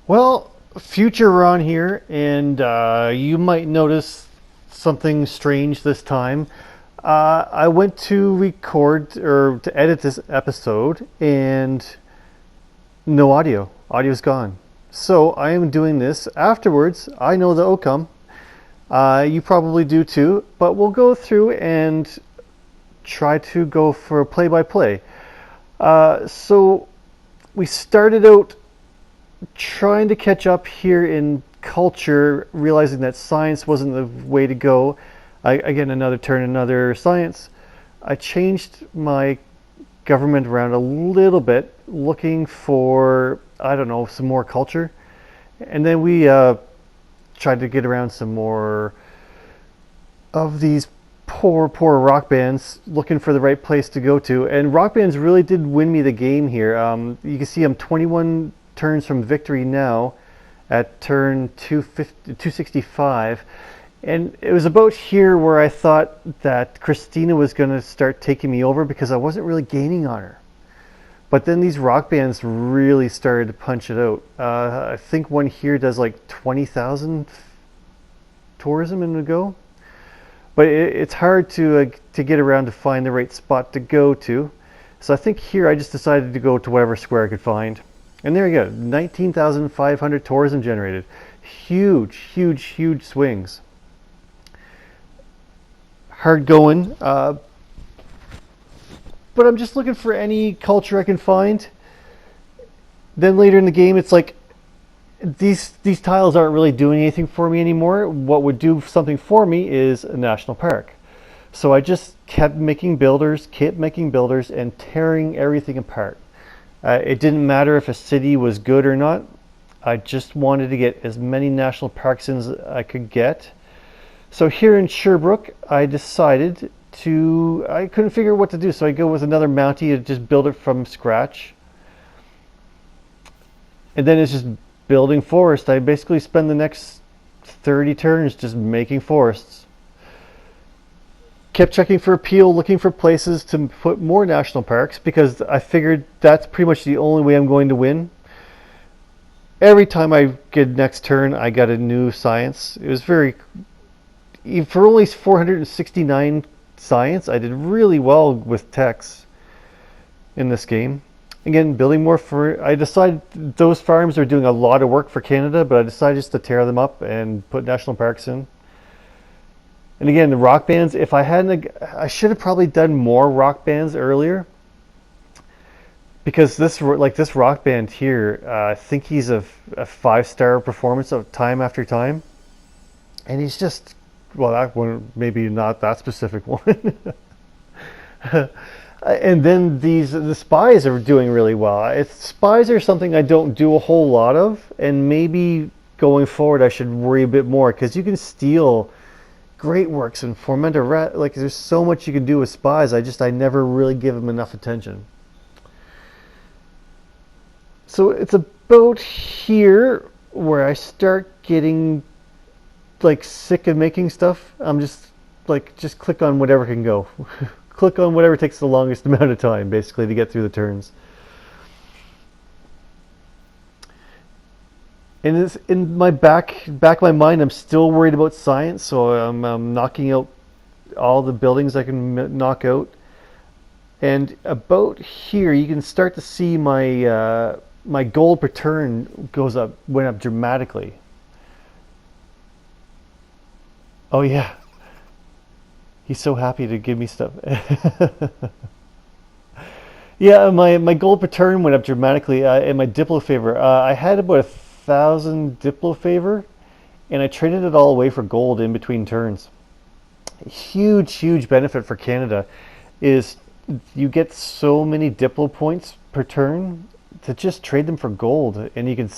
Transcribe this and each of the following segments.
Well, future Ron here, and you might notice something strange this time. I went to record or to edit this episode, and no audio. Audio's gone. So I am doing this afterwards. I know the outcome. You probably do too, but we'll go through and try to go for a play-by-play. So we started out trying to catch up here in culture, realizing that science wasn't the way to go. Again, another turn, another science. I changed my government around a little bit, looking for, I don't know, some more culture. And then we tried to get around some more of these poor rock bands, looking for the right place to go to. And rock bands really did win me the game here. You can see I'm 21 turns from victory now at turn 265. And it was about here where I thought that Christina was going to start taking me over because I wasn't really gaining on her. But then these rock bands really started to punch it out. I think one here does like 20,000 tourism in a go. But it's hard to get around to find the right spot to go to. So I think here I just decided to go to whatever square I could find. And there you go, 19,500 tourism generated. Huge swings. Hard going, but I'm just looking for any culture I can find. Then later in the game, it's like these tiles aren't really doing anything for me anymore. What would do something for me is a national park. So I just kept making builders, and tearing everything apart. It didn't matter if a city was good or not. I just wanted to get as many national parks in as I could get. So here in Sherbrooke, I decided I couldn't figure out what to do, so I go with another Mountie to just build it from scratch. And then it's just building forest. I basically spend the next 30 turns just making forests. Kept checking for appeal, looking for places to put more national parks because I figured that's pretty much the only way I'm going to win. Every time I get next turn, I got a new science. It was for only 469 science, I did really well with techs in this game. Again, building more I decided those farms are doing a lot of work for Canada, but I decided just to tear them up and put national parks in. And again, the rock bands, if I hadn't, I should have probably done more rock bands earlier. Because this rock band here, I think he's a 5-star performance of time after time. And he's just, well, that one, maybe not that specific one. And then the spies are doing really well. Spies are something I don't do a whole lot of. And maybe going forward, I should worry a bit more. Because you can steal great works and Formenta, like there's so much you can do with spies. I never really give them enough attention. So it's about here where I start getting like sick of making stuff. I'm just click on whatever can go. Click on whatever takes the longest amount of time basically to get through the turns. And it's in my back of my mind, I'm still worried about science, so I'm knocking out all the buildings I can knock out. And about here, you can start to see my my gold per turn went up dramatically. Oh yeah, he's so happy to give me stuff. Yeah, my gold per turn went up dramatically, and my Diplo favor. I had about 1,000 Diplo favor, and I traded it all away for gold in between turns. Huge benefit for Canada is you get so many Diplo points per turn to just trade them for gold, and you can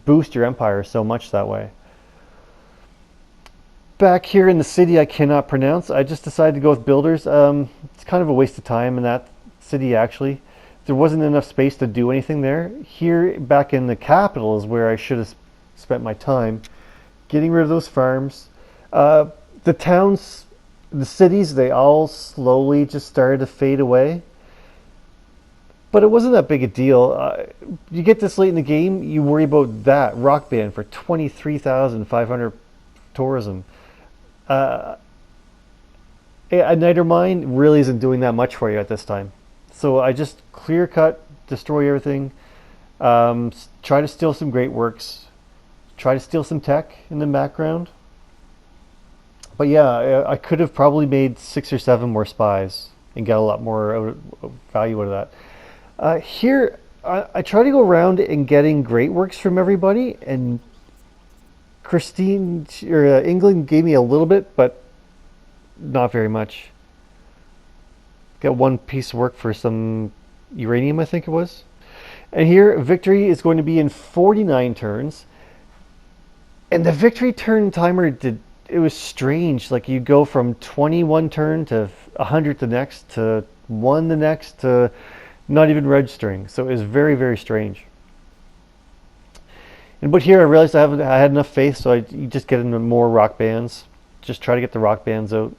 boost your empire so much that way. Back here in the city I cannot pronounce. I just decided to go with builders. It's kind of a waste of time in that city actually. There wasn't enough space to do anything there. Here back in the capital is where I should have spent my time. Getting rid of those farms. The towns, the cities, they all slowly just started to fade away. But it wasn't that big a deal. You get this late in the game, you worry about that rock band for 23,500 tourism. Uh, a Niter mine really isn't doing that much for you at this time. So I just clear cut, destroy everything, try to steal some great works, try to steal some tech in the background. But yeah, I could have probably made 6 or 7 more spies and get a lot more value out of that. Here, I try to go around and getting great works from everybody, and Christine or England gave me a little bit, but not very much. Got one piece of work for some uranium, I think it was. And here, victory is going to be in 49 turns. And the victory turn timer it was strange. Like you go from 21 turn to 100 the next to 1 the next to not even registering. So it was very, very strange. But here I realized I had enough faith, so you just get into more rock bands. Just try to get the rock bands out.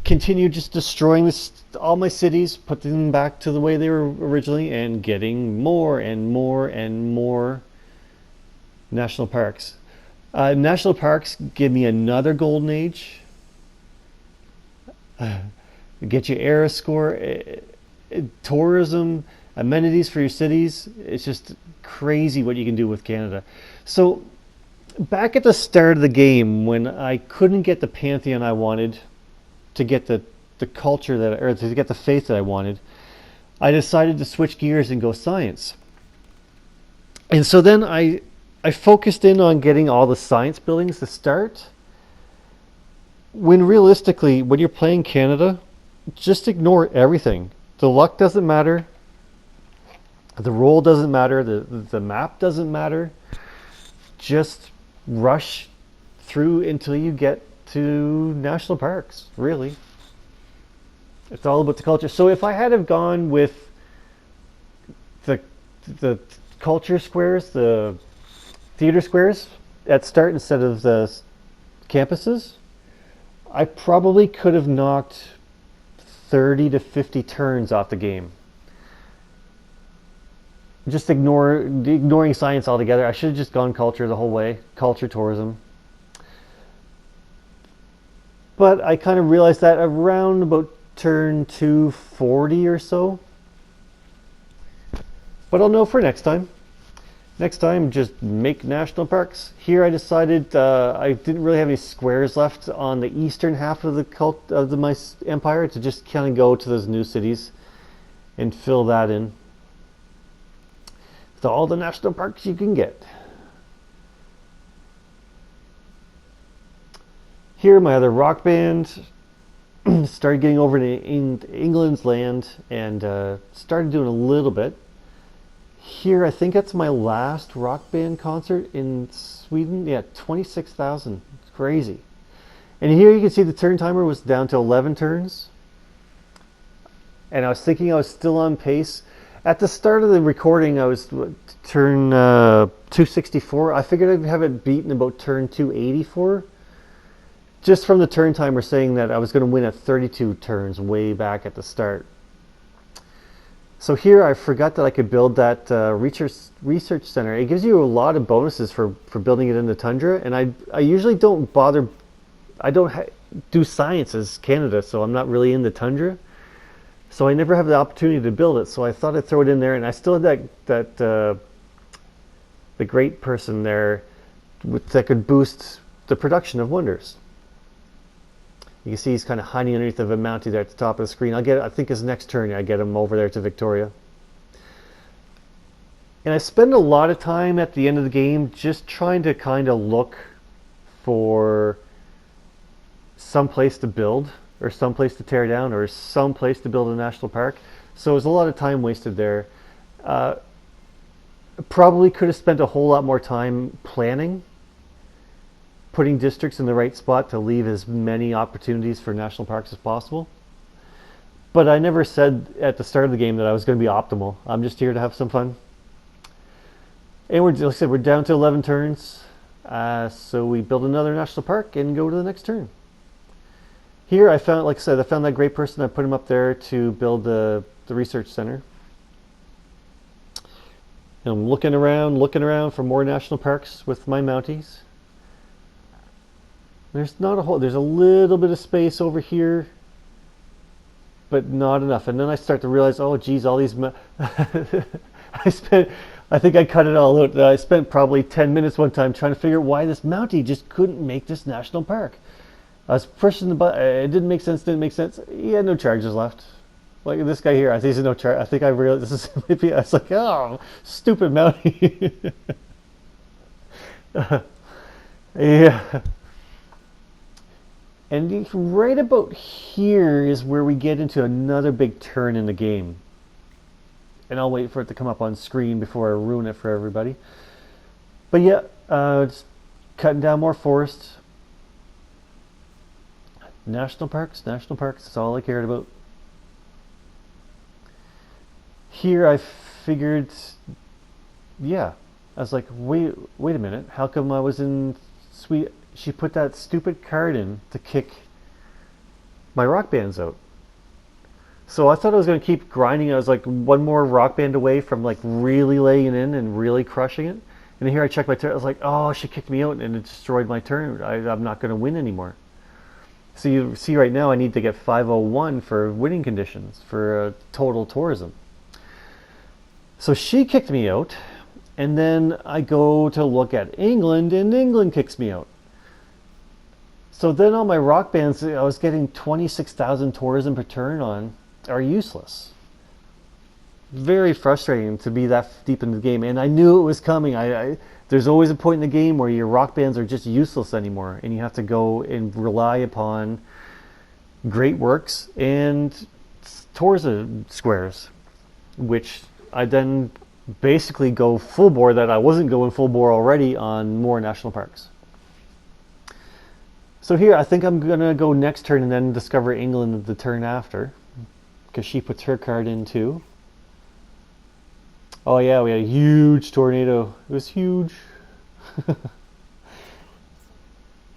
Continue just destroying all my cities, putting them back to the way they were originally, and getting more and more and more national parks. National parks give me another golden age. Get your era score, tourism, amenities for your cities. It's just crazy what you can do with Canada. So back at the start of the game, when I couldn't get the pantheon I wanted to get the culture or to get the faith that I wanted, I decided to switch gears and go science. And so then I focused in on getting all the science buildings to start, when realistically, when you're playing Canada, just ignore everything. The luck doesn't matter. The roll doesn't matter. The map doesn't matter. Just rush through until you get to national parks, really. It's all about the culture. So if I had have gone with the culture squares, the theater squares at start instead of the campuses, I probably could have knocked 30 to 50 turns off the game. Just ignoring science altogether. I should have just gone culture the whole way. Culture, tourism. But I kind of realized that around about turn 240 or so. But I'll know for next time. Next time, just make national parks. Here I decided I didn't really have any squares left on the eastern half of my empire to just kind of go to those new cities and fill that in with all the national parks you can get. Here, my other rock band started getting over to England's land and started doing a little bit. Here, I think that's my last rock band concert in Sweden. Yeah, 26,000. It's crazy. And here you can see the turn timer was down to 11 turns. And I was thinking I was still on pace. At the start of the recording, I was turn 264. I figured I'd have it beaten about turn 284. Just from the turn timer saying that I was going to win at 32 turns way back at the start. So here I forgot that I could build that research center. It gives you a lot of bonuses for building it in the tundra, and I usually don't bother. I don't do science as Canada, so I'm not really in the tundra. So I never have the opportunity to build it. So I thought I'd throw it in there, and I still had the great person there that could boost the production of wonders. You can see he's kind of hiding underneath of a mountie there at the top of the screen. I think his next turn, I get him over there to Victoria. And I spend a lot of time at the end of the game just trying to kind of look for some place to build, or some place to tear down, or some place to build a national park. So there's a lot of time wasted there. Probably could have spent a whole lot more time planning, putting districts in the right spot to leave as many opportunities for national parks as possible. But I never said at the start of the game that I was going to be optimal. I'm just here to have some fun. And like I said, we're down to 11 turns. So we build another national park and go to the next turn. Here I found, like I said, I found that great person. I put him up there to build the research center. And I'm looking around for more national parks with my Mounties. There's not a whole, there's a little bit of space over here, but not enough. And then I start to realize, oh geez, all these, I think I cut it all out. I spent probably 10 minutes one time trying to figure out why this Mountie just couldn't make this national park. I was pushing the button, it didn't make sense. He had no charges left. Like this guy here, I think he's no charge. I think I realized this is maybe, I was like, oh, stupid Mountie. Yeah. And right about here is where we get into another big turn in the game. And I'll wait for it to come up on screen before I ruin it for everybody. But yeah, just cutting down more forest. National parks, that's all I cared about. Here I figured, yeah, I was like, wait a minute, how come I was in Sweden? She put that stupid card in to kick my rock bands out. So I thought I was going to keep grinding. I was like one more rock band away from like really laying in and really crushing it. And here I checked my turn. I was like, oh, she kicked me out and it destroyed my turn. I'm not going to win anymore. So you see right now I need to get 501 for winning conditions for total tourism. So she kicked me out. And then I go to look at England and England kicks me out. So then all my rock bands I was getting 26,000 tourism per turn on are useless. Very frustrating to be that deep in the game, and I knew it was coming. There's always a point in the game where your rock bands are just useless anymore, and you have to go and rely upon great works and tourism squares, which I then basically go full bore that I wasn't going full bore already on more national parks. So here, I think I'm going to go next turn and then discover England the turn after. Because she puts her card in too. Oh yeah, we had a huge tornado. It was huge.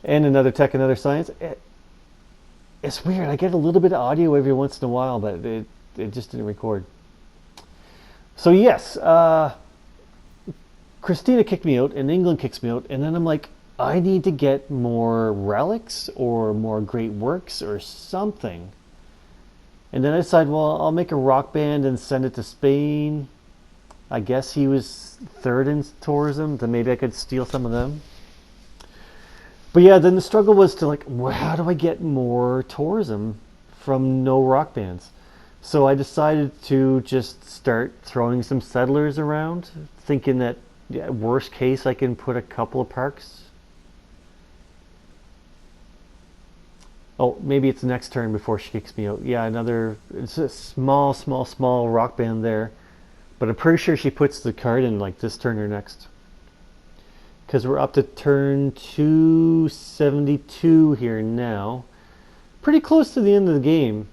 And another tech, another science. It's weird. I get a little bit of audio every once in a while, but it just didn't record. So yes, Christina kicked me out and England kicks me out. And then I'm like, I need to get more relics or more great works or something. And then I decided, well, I'll make a rock band and send it to Spain. I guess he was third in tourism, then maybe I could steal some of them. But yeah, then the struggle was to like, well, how do I get more tourism from no rock bands? So I decided to just start throwing some settlers around, thinking that worst case I can put a couple of parks. Oh, maybe it's next turn before she kicks me out. Yeah, it's a small rock band there. But I'm pretty sure she puts the card in like this turn or next. Because we're up to turn 272 here now. Pretty close to the end of the game.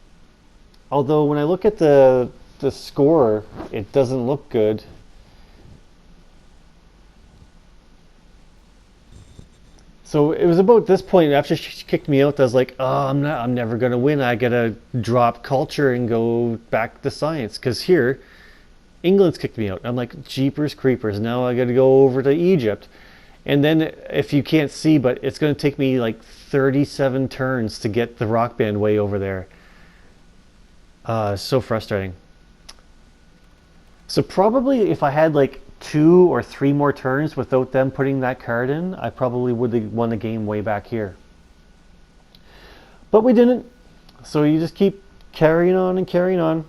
Although when I look at the score, it doesn't look good. So it was about this point after she kicked me out, I was like, oh, I'm never gonna win. I gotta drop culture and go back to science. Because here, England's kicked me out. I'm like, jeepers creepers. Now I gotta go over to Egypt. And then if you can't see, but it's gonna take me like 37 turns to get the rock band way over there. So frustrating. So probably if I had like 2 or 3 more turns without them putting that card in, I probably would have won the game way back here. But we didn't. So you just keep carrying on and carrying on.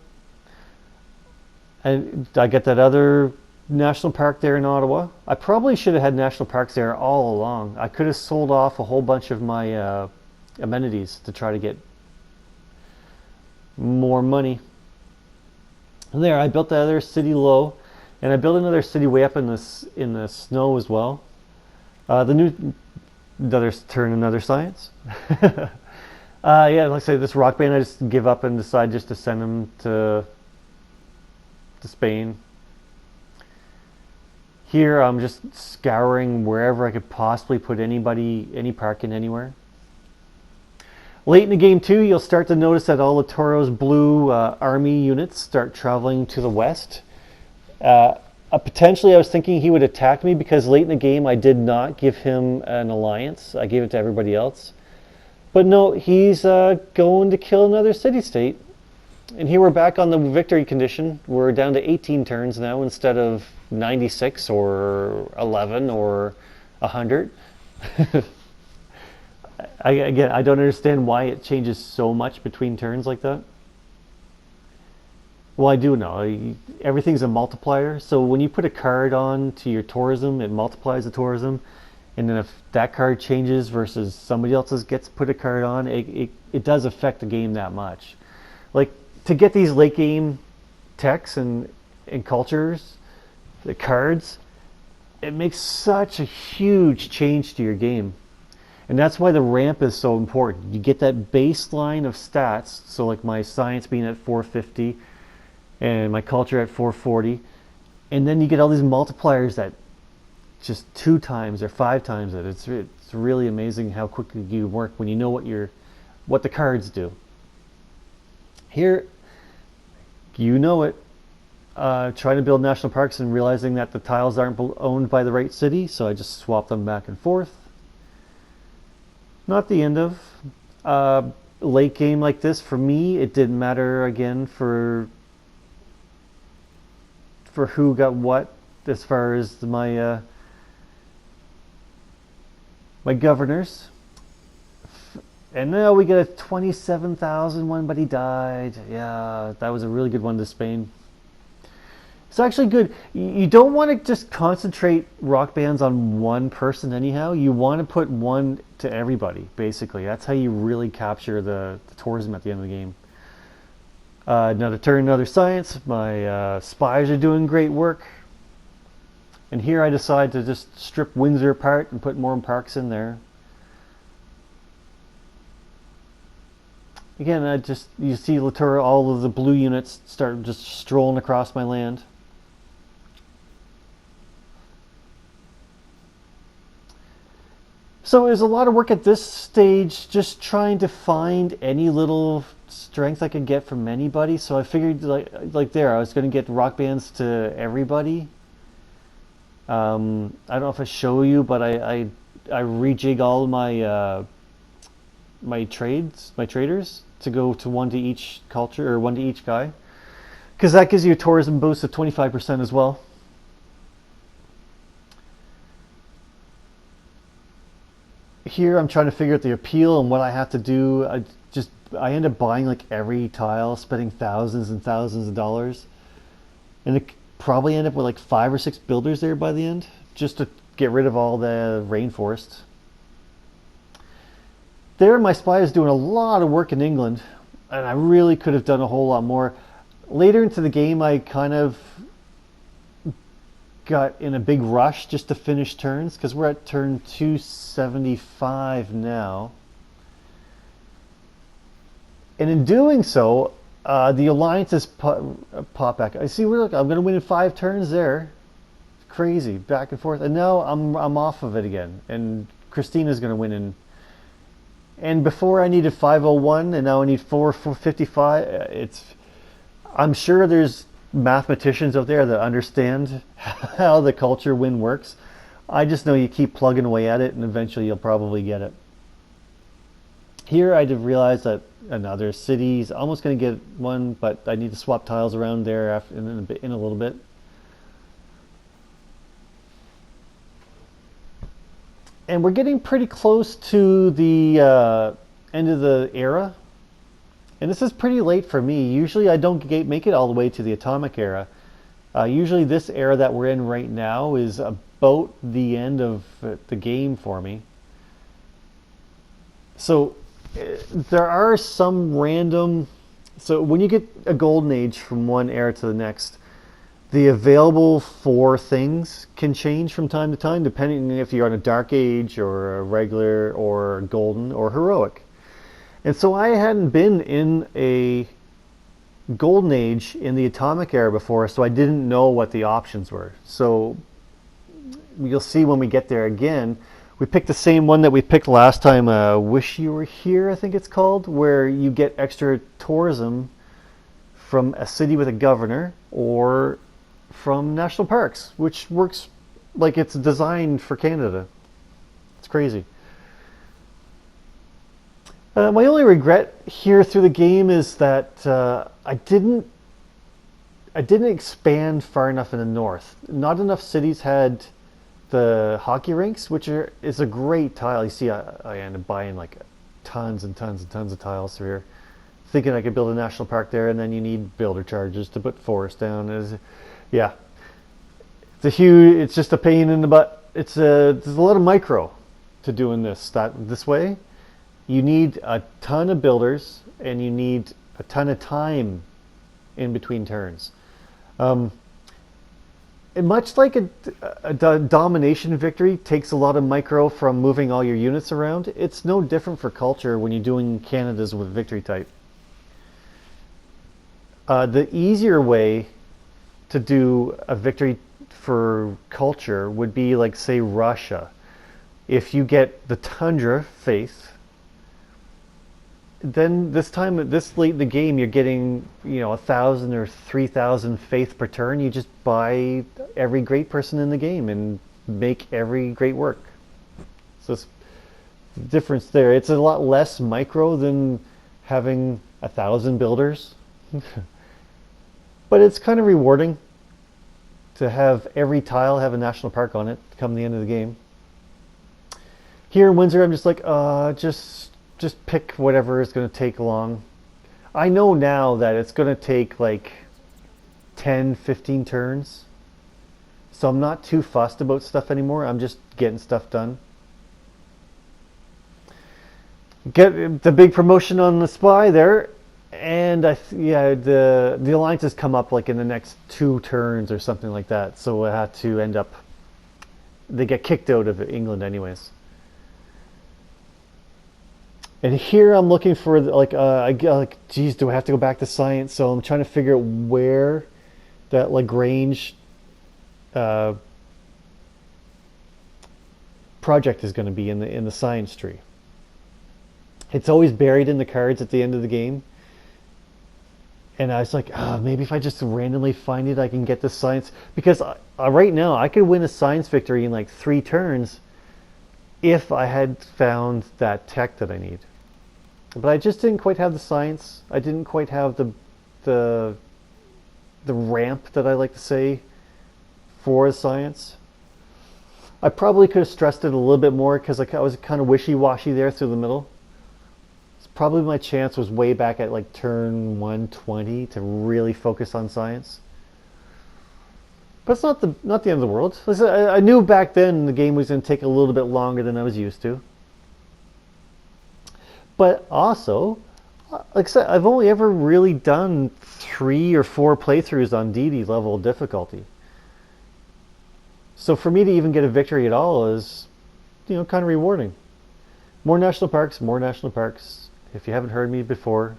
And I get that other national park there in Ottawa. I probably should have had national parks there all along. I could have sold off a whole bunch of my amenities to try to get more money. And there, I built the other city low. And I built another city way up in the snow as well. Another science. Yeah, like I say, this rock band, I just give up and decide just to send them to Spain. Here, I'm just scouring wherever I could possibly put any park in anywhere. Late in the game too, you'll start to notice that all the Toro's blue army units start traveling to the west. Potentially I was thinking he would attack me because late in the game I did not give him an alliance. I gave it to everybody else. But no, he's going to kill another city-state. And here we're back on the victory condition. We're down to 18 turns now instead of 96 or 11 or 100. Again, I don't understand why it changes so much between turns like that. Well, I do know. Everything's a multiplier. So when you put a card on to your tourism, it multiplies the tourism. And then if that card changes versus somebody else's gets put a card on, it does affect the game that much. Like, to get these late game techs and cultures, the cards, it makes such a huge change to your game. And that's why the ramp is so important. You get that baseline of stats, so like my science being at 450 and my culture at 440, and then you get all these multipliers that just 2 times or 5 times it. It's really amazing how quickly you work when you know what the cards do. Here, you know it. Trying to build national parks and realizing that the tiles aren't owned by the right city, so I just swap them back and forth. Not the end of. Late game like this, for me, it didn't matter again for who got what as far as my my governors. And now we get a 27,000 one, but he died. Yeah, that was a really good one to Spain. It's actually good. You don't want to just concentrate rock bands on one person anyhow. You want to put one to everybody, basically. That's how you really capture the tourism at the end of the game. Another turn, another science. My spies are doing great work. And here I decide to just strip Windsor apart and put more parks in there. Again, you see Latour, all of the blue units start just strolling across my land. So there's a lot of work at this stage, just trying to find any little strength I could get from anybody. So I figured, like there, I was going to get rock bands to everybody. I don't know if I show you, but I rejig all my my traders to go to one to each culture or one to each guy, because that gives you a tourism boost of 25% as well. Here I'm trying to figure out the appeal and what I have to do. I end up buying like every tile, spending thousands and thousands of dollars, and it probably end up with like 5 or 6 builders there by the end, just to get rid of all the rainforest. There, my spy is doing a lot of work in England, and I really could have done a whole lot more. Later into the game, I kind of got in a big rush just to finish turns, because we're at turn 275 now. And in doing so, the alliances pop back. I see, look, I'm going to win in 5 turns there. Crazy, back and forth. And now I'm off of it again, and Christina's going to win in. And before I needed 501, and now I need 455. I'm sure there's mathematicians out there that understand how the culture win works. I just know you keep plugging away at it, and eventually you'll probably get it. Here I did realize that another city's almost going to get one, but I need to swap tiles around there in a little bit. And we're getting pretty close to the end of the era. And this is pretty late for me. Usually I don't make it all the way to the atomic era. Usually this era that we're in right now is about the end of the game for me. So there are some random... So when you get a golden age from one era to the next, the available 4 things can change from time to time, depending if you're on a dark age or a regular or golden or heroic. And so I hadn't been in a golden age in the atomic era before, so I didn't know what the options were. So you'll see when we get there again, We picked the same one that we picked last time, Wish You Were Here, I think it's called, where you get extra tourism from a city with a governor or from national parks, which works like it's designed for Canada. It's crazy. My only regret here through the game is that I didn't expand far enough in the north. Not enough cities had the hockey rinks, is a great tile. You see, I ended up buying like tons and tons and tons of tiles through here, thinking I could build a national park there, and then you need builder charges to put forest down. Yeah, it's just a pain in the butt. There's a lot of micro to doing this way. You need a ton of builders, and you need a ton of time in between turns. And much like a domination victory takes a lot of micro from moving all your units around, it's no different for culture when you're doing Canadas with victory type. The easier way to do a victory for culture would be like, say, Russia. If you get the Tundra faith, then this late in the game, you're getting 1,000 or 3,000 faith per turn. You just buy every great person in the game and make every great work. So it's the difference there. It's a lot less micro than having 1,000 builders, but it's kind of rewarding to have every tile have a national park on it come the end of the game. Here in Windsor, I'm just like, just pick whatever is going to take long. I know now that it's going to take like 10, 15 turns. So I'm not too fussed about stuff anymore. I'm just getting stuff done. Get the big promotion on the spy there. And the alliance has come up like in the next 2 turns or something like that. So I had to they get kicked out of England anyways. And here I'm looking for geez, do I have to go back to science? So I'm trying to figure out where that Lagrange project is going to be in the science tree. It's always buried in the cards at the end of the game. And I was like, maybe if I just randomly find it, I can get the science. Because right now, I could win a science victory in like 3 turns if I had found that tech that I need. But I just didn't quite have the science. I didn't quite have the ramp that I like to say for the science. I probably could have stressed it a little bit more because I was kind of wishy-washy there through the middle. Probably my chance was way back at like turn 120 to really focus on science. But it's not the end of the world. Listen, I knew back then the game was going to take a little bit longer than I was used to. But also, like I said, I've only ever really done 3 or 4 playthroughs on Deity level difficulty. So for me to even get a victory at all is, kind of rewarding. More national parks, more national parks. If you haven't heard me before,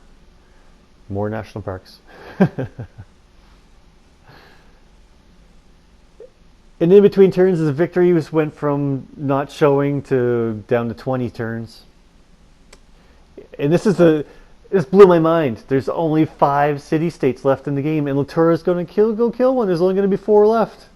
more national parks. And in between turns, the victories went from not showing to down to 20 turns. And this blew my mind. There's only 5 city-states left in the game, and Latura's going to go kill one. There's only going to be 4 left.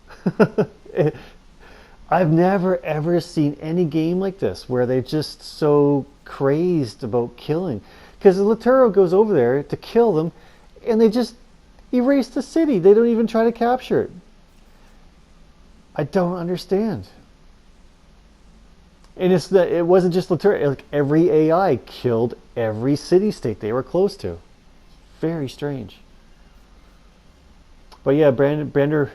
I've never ever seen any game like this where they're just so crazed about killing. Because Laturo goes over there to kill them, and they just erase the city. They don't even try to capture it. I don't understand. And it wasn't just Laturo. Like every AI killed every city-state they were close to. Very strange. But yeah, Bander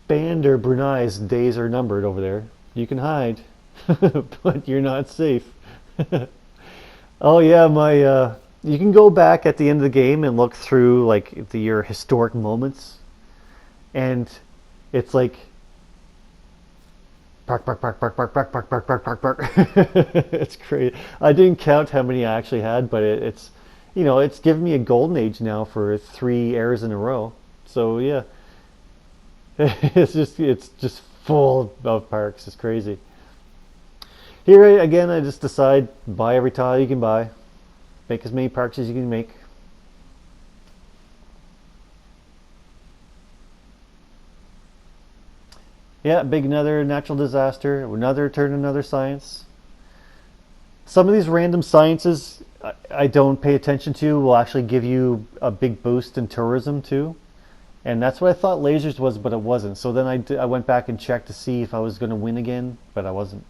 Brunei's days are numbered over there. You can hide, but you're not safe. Oh yeah, you can go back at the end of the game and look through like your historic moments, and it's like park. It's crazy. I didn't count how many I actually had, but it's it's given me a golden age now for 3 errors in a row. So yeah. It's just full of parks. It's crazy. Here again, I just decide buy every tile you can buy, make as many parks as you can make. Yeah, big another natural disaster, another turn, another science. Some of these random sciences I don't pay attention to will actually give you a big boost in tourism too. And that's what I thought lasers was, but it wasn't. So then I went back and checked to see if I was going to win again, but I wasn't.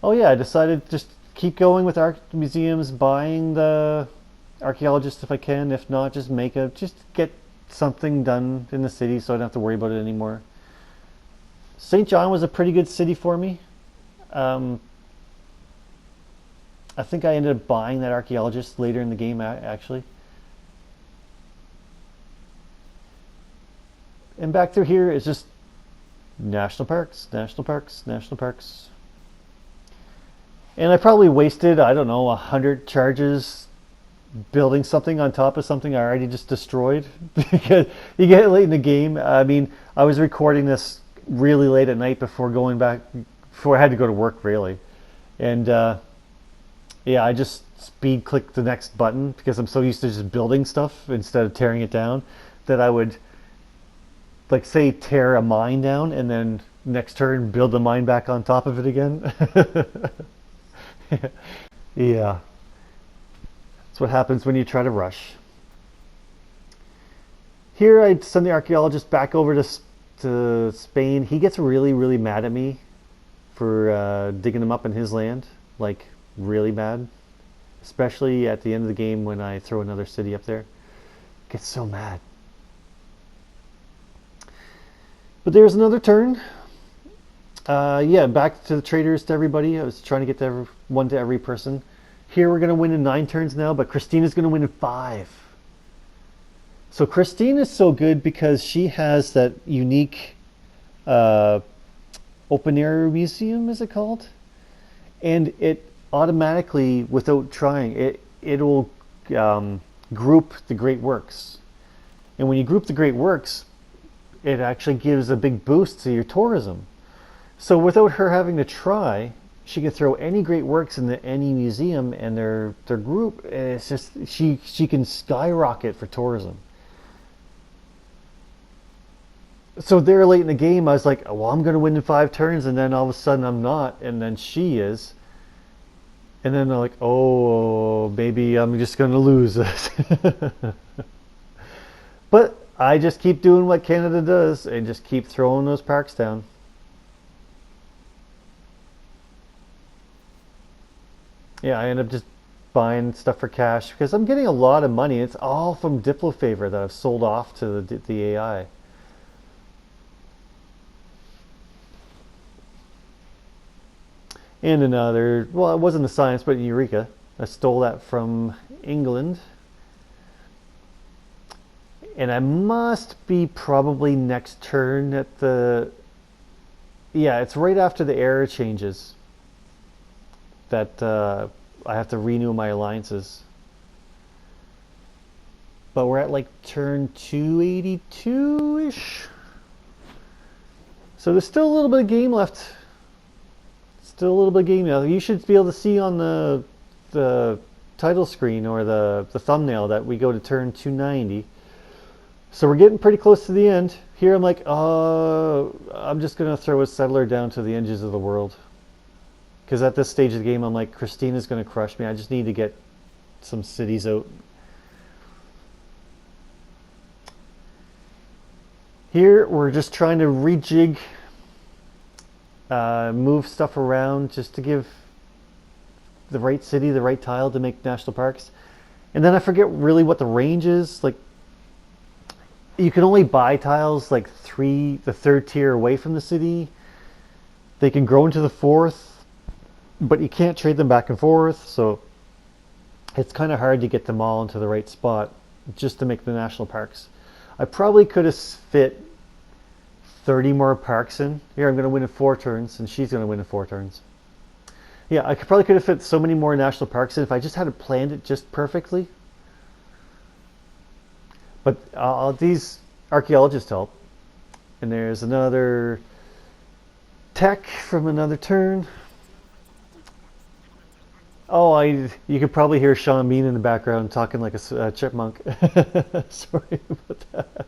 Oh yeah, I decided just keep going with art museums, buying the archaeologist if I can. If not, just get something done in the city so I don't have to worry about it anymore. St. John was a pretty good city for me. Um, I think I ended up buying that archaeologist later in the game actually. And back through here is just national parks, national parks, national parks. And I probably wasted, I don't know, 100 charges building something on top of something I already just destroyed. Because you get late in the game. I mean, I was recording this really late at night before going back, before I had to go to work really. And yeah, I just speed clicked the next button because I'm so used to just building stuff instead of tearing it down that I would, like, say, tear a mine down and then next turn build the mine back on top of it again. Yeah, that's what happens when you try to rush. Here I send the archaeologist back over to Spain. He gets really, really mad at me for digging him up in his land, like really mad. Especially at the end of the game when I throw another city up there. Gets so mad. But there's another turn. Yeah, back to the traders to everybody. I was trying to get to one to every person. Here we're going to win in 9 turns now, but Christina's going to win in 5. So Christine is so good because she has that unique open air museum, is it called? And it automatically, without trying, it'll group the great works. And when you group the great works, it actually gives a big boost to your tourism. So without her having to try, she can throw any great works into any museum and their group, and it's just she can skyrocket for tourism. So there late in the game, I was like, oh, well, I'm going to win in 5 turns, and then all of a sudden I'm not, and then she is. And then they're like, oh, maybe I'm just going to lose this. But I just keep doing what Canada does and just keep throwing those parks down. Yeah, I end up just buying stuff for cash because I'm getting a lot of money. It's all from Diplo Favor that I've sold off to the AI. And another, well, it wasn't a science, but Eureka. I stole that from England. And I must be probably next turn at the... Yeah, it's right after the era changes that I have to renew my alliances. But we're at like turn 282-ish. So there's still a little bit of game left. Still a little bit of game now. You should be able to see on the title screen or the thumbnail that we go to turn 290. So we're getting pretty close to the end. Here I'm like, I'm just going to throw a settler down to the edges of the world. Because at this stage of the game, I'm like, Christina's going to crush me. I just need to get some cities out. Here, we're just trying to rejig, move stuff around just to give the right city the right tile to make national parks. And then I forget really what the range is. Like, you can only buy tiles like the 3rd tier away from the city. They can grow into the 4th, but you can't trade them back and forth. So it's kind of hard to get them all into the right spot just to make the national parks. I probably could have fit 30 more parks in. Here I'm going to win in 4 turns, and she's going to win in 4 turns. Yeah, I probably could have fit so many more national parks in if I just had planned it just perfectly. But archaeologist help. And there's another tech from another turn. Oh, you could probably hear Sean Bean in the background talking like a chipmunk. Sorry about that.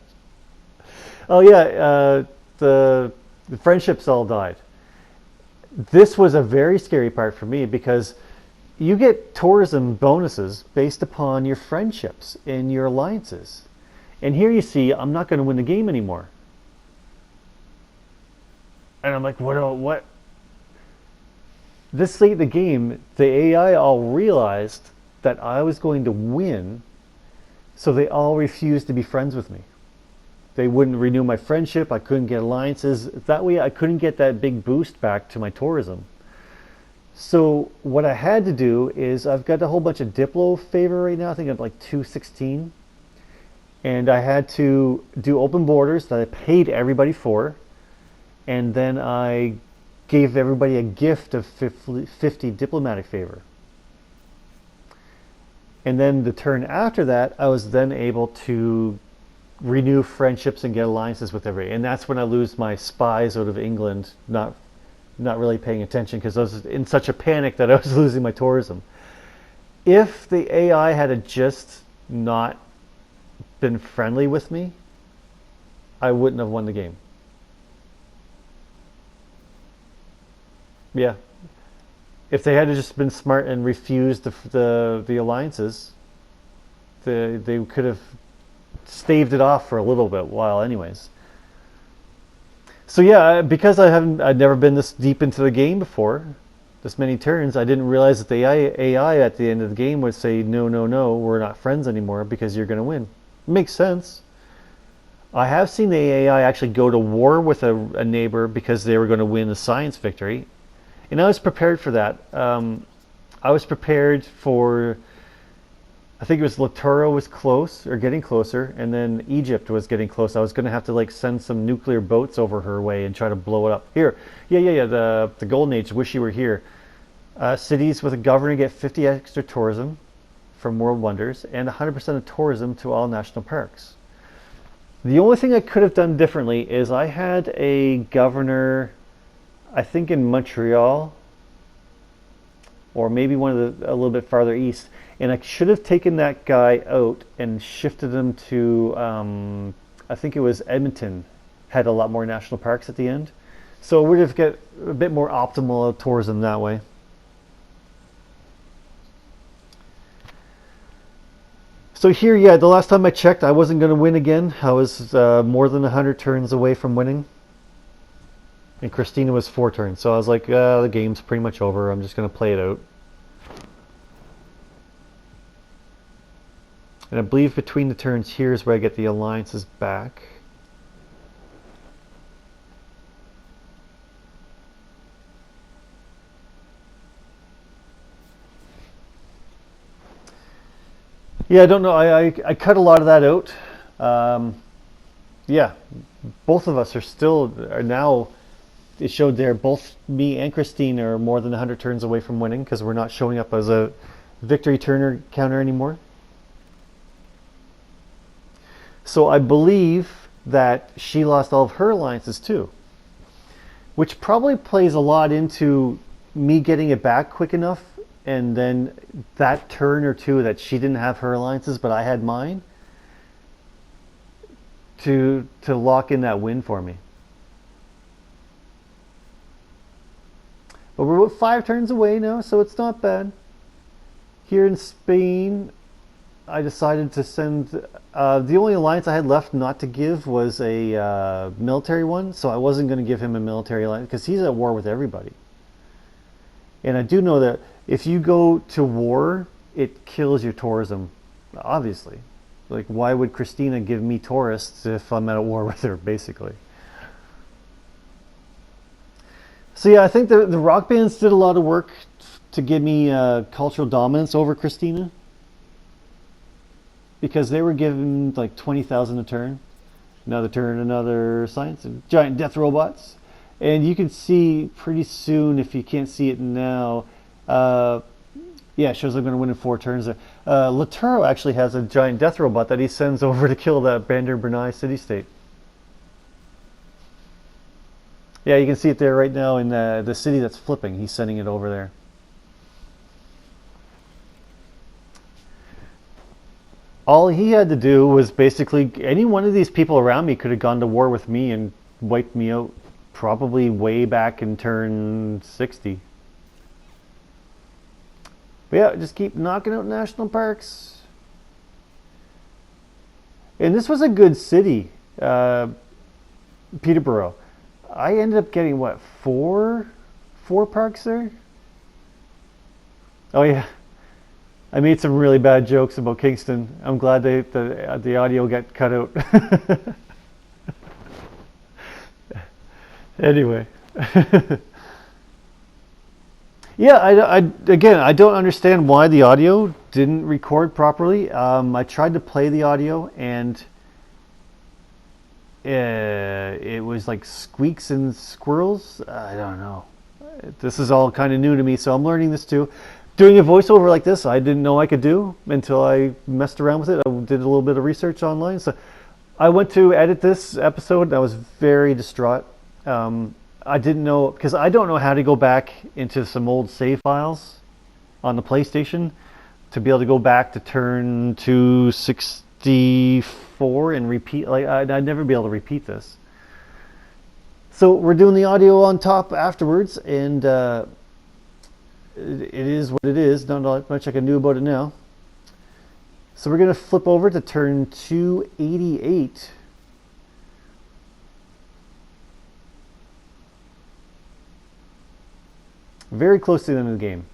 Oh yeah, the friendships all died. This was a very scary part for me because you get tourism bonuses based upon your friendships and your alliances. And here you see, I'm not going to win the game anymore. And I'm like, what? This late in the game, the AI all realized that I was going to win, so they all refused to be friends with me. They wouldn't renew my friendship. I couldn't get alliances. That way I couldn't get that big boost back to my tourism. So what I had to do is, I've got a whole bunch of Diplo favor right now. I think I'm like 216. And I had to do open borders that I paid everybody for. And then I gave everybody a gift of 50 diplomatic favor. And then the turn after that, I was then able to renew friendships and get alliances with everybody. And that's when I lose my spies out of England, not really paying attention because I was in such a panic that I was losing my tourism. If the AI had just not been friendly with me, I wouldn't have won the game. Yeah. If they had just been smart and refused the alliances, they could have staved it off for a little bit while anyways. So yeah, because I'd never been this deep into the game before, this many turns, I didn't realize that the AI at the end of the game would say, no, no, no, we're not friends anymore because you're going to win. It makes sense. I have seen the AI actually go to war with a neighbor because they were going to win the science victory. And I was prepared for that. I was prepared for, I think it was Laturo was close, or getting closer, and then Egypt was getting close. I was going to have to like send some nuclear boats over her way and try to blow it up. Here, yeah, the Golden Age, wish you were here. Cities with a governor get 50 extra tourism from World Wonders, and 100% of tourism to all national parks. The only thing I could have done differently is I had a governor, I think in Montreal, or maybe one of a little bit farther east, and I should have taken that guy out and shifted him to, I think it was Edmonton, had a lot more national parks at the end. So we would have got a bit more optimal tourism that way. So here, yeah, the last time I checked, I wasn't going to win again. I was more than 100 turns away from winning. And Christina was 4 turns. So I was like, the game's pretty much over. I'm just going to play it out. And I believe between the turns here is where I get the alliances back. Yeah, I don't know. I cut a lot of that out. Yeah, both of us are now. It showed there both me and Christine are more than 100 turns away from winning because we're not showing up as a victory turner counter anymore. So I believe that she lost all of her alliances too, which probably plays a lot into me getting it back quick enough, and then that turn or two that she didn't have her alliances but I had mine to lock in that win for me. But we're about 5 turns away now, so it's not bad. Here in Spain, I decided to send, the only alliance I had left not to give was a military one, so I wasn't going to give him a military alliance because he's at war with everybody. And I do know that if you go to war, it kills your tourism, obviously. Like, why would Christina give me tourists if I'm at war with her, basically? So yeah, I think the rock bands did a lot of work to give me cultural dominance over Christina, because they were given like 20,000 a turn, another science, and giant death robots. And you can see pretty soon, if you can't see it now, yeah, it shows I'm going to win in 4 turns. Laturo actually has a giant death robot that he sends over to kill that Bandar Brunei city-state. Yeah, you can see it there right now in the city that's flipping. He's sending it over there. All he had to do was basically any one of these people around me could have gone to war with me and wiped me out, probably way back in turn 60. But yeah, just keep knocking out national parks. And this was a good city, Peterborough. I ended up getting what, four parks there? Oh yeah, I made some really bad jokes about Kingston. I'm glad the audio got cut out. Anyway. Yeah, again, I don't understand why the audio didn't record properly. I tried to play the audio and it was like squeaks and squirrels. I don't know. This is all kind of new to me, so I'm learning this too. Doing a voiceover like this, I didn't know I could do until I messed around with it. I did a little bit of research online. So I went to edit this episode and I was very distraught. I didn't know, because I don't know how to go back into some old save files on the PlayStation to be able to go back to turn 264 and repeat. Like I'd never be able to repeat this. So we're doing the audio on top afterwards, and it is what it is. Not much I can do about it now. So we're going to flip over to turn 288. Very close to the end of the game.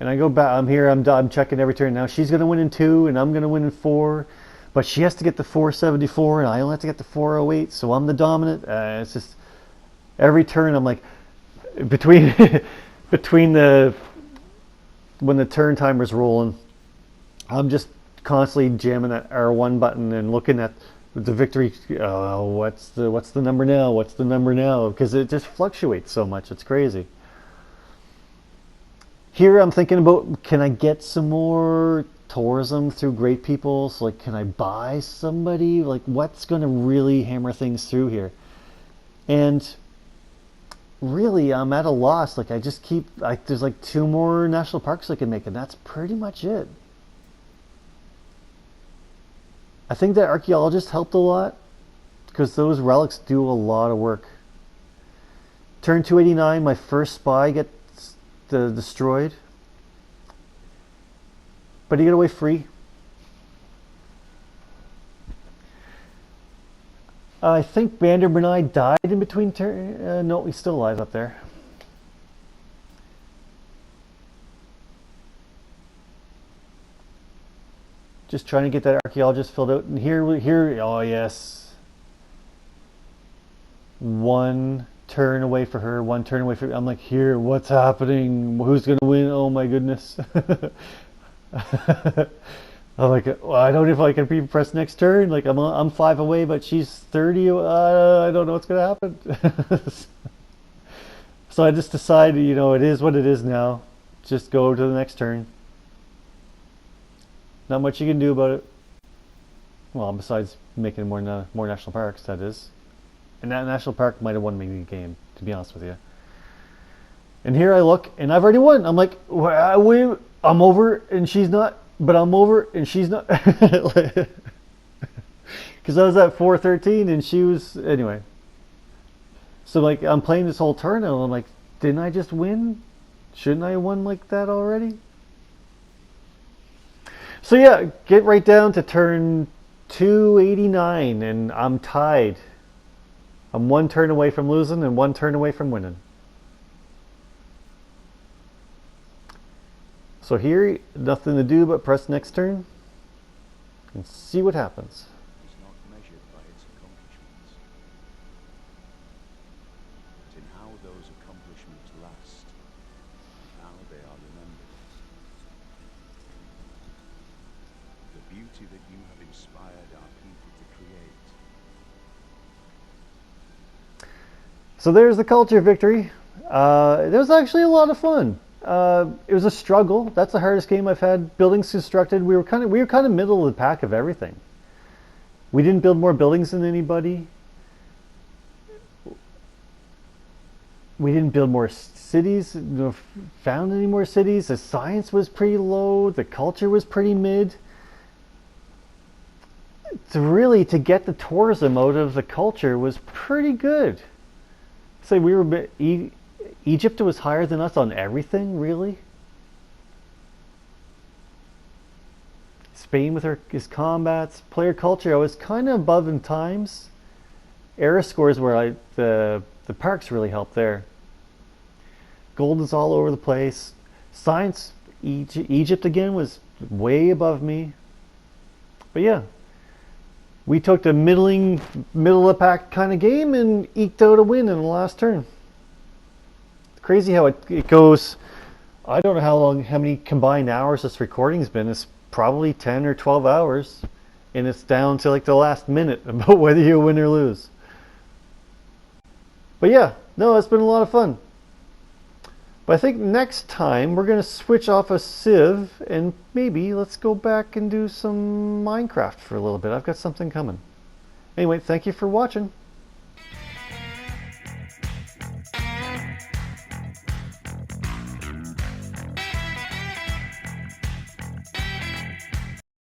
And I go back, I'm here, I'm checking every turn. Now she's going to win in 2 and I'm going to win in 4. But she has to get the 474 and I only have to get the 408. So I'm the dominant. It's just every turn I'm like, between the when the turn timer's rolling, I'm just constantly jamming that R1 button and looking at the victory. Oh, what's the number now? What's the number now? Because it just fluctuates so much. It's crazy. Here I'm thinking about, can I get some more tourism through great people? So like, can I buy somebody? Like, what's going to really hammer things through here? And really, I'm at a loss. Like, I just keep, there's like 2 more national parks I can make, and that's pretty much it. I think that archaeologist helped a lot, because those relics do a lot of work. Turn 289, my first spy gets destroyed, but he got away free. I think Bander Bernai died in between turns. No, he's still alive up there. Just trying to get that archaeologist filled out. And here, oh yes. 1 turn away for her, 1 turn away for. I'm like, here, what's happening? Who's gonna win? Oh my goodness. I'm like, well, I don't know if I can even press next turn. Like I'm 5 away, but she's 30. I don't know what's gonna happen. So I just decided, it is what it is now. Just go to the next turn. Not much you can do about it. Well, besides making more national parks, that is. And that national park might have won me the game, to be honest with you. And here I look, and I've already won. I'm like, I'm over, and she's not. But I'm over, and she's not. Because I was at 413, and she was anyway. So like, I'm playing this whole turn, and I'm like, didn't I just win? Shouldn't I have won like that already? So yeah, get right down to turn 289, and I'm tied. I'm 1 turn away from losing and 1 turn away from winning. So here, nothing to do but press next turn and see what happens. Is not measured by its accomplishments, but in how those accomplishments last, and how they are remembered. The beauty that you have inspired our people to create. So there's the culture victory. It was actually a lot of fun. It was a struggle. That's the hardest game I've had. Buildings constructed. We were kind of middle of the pack of everything. We didn't build more buildings than anybody. We didn't build more cities, found any more cities. The science was pretty low. The culture was pretty mid. To get the tourism out of the culture was pretty good. Say we were Egypt was higher than us on everything, really. Spain with his combats, player culture, I was kind of above in times. Era scores where the parks really helped there. Gold is all over the place. Science, Egypt again was way above me. But yeah, we took the middle of the pack kind of game and eked out a win in the last turn. It's crazy how it goes. I don't know how many combined hours this recording's been. It's probably 10 or 12 hours, and it's down to like the last minute about whether you win or lose. But yeah, no, it's been a lot of fun. But I think next time we're going to switch off a Civ and maybe let's go back and do some Minecraft for a little bit. I've got something coming. Anyway, thank you for watching.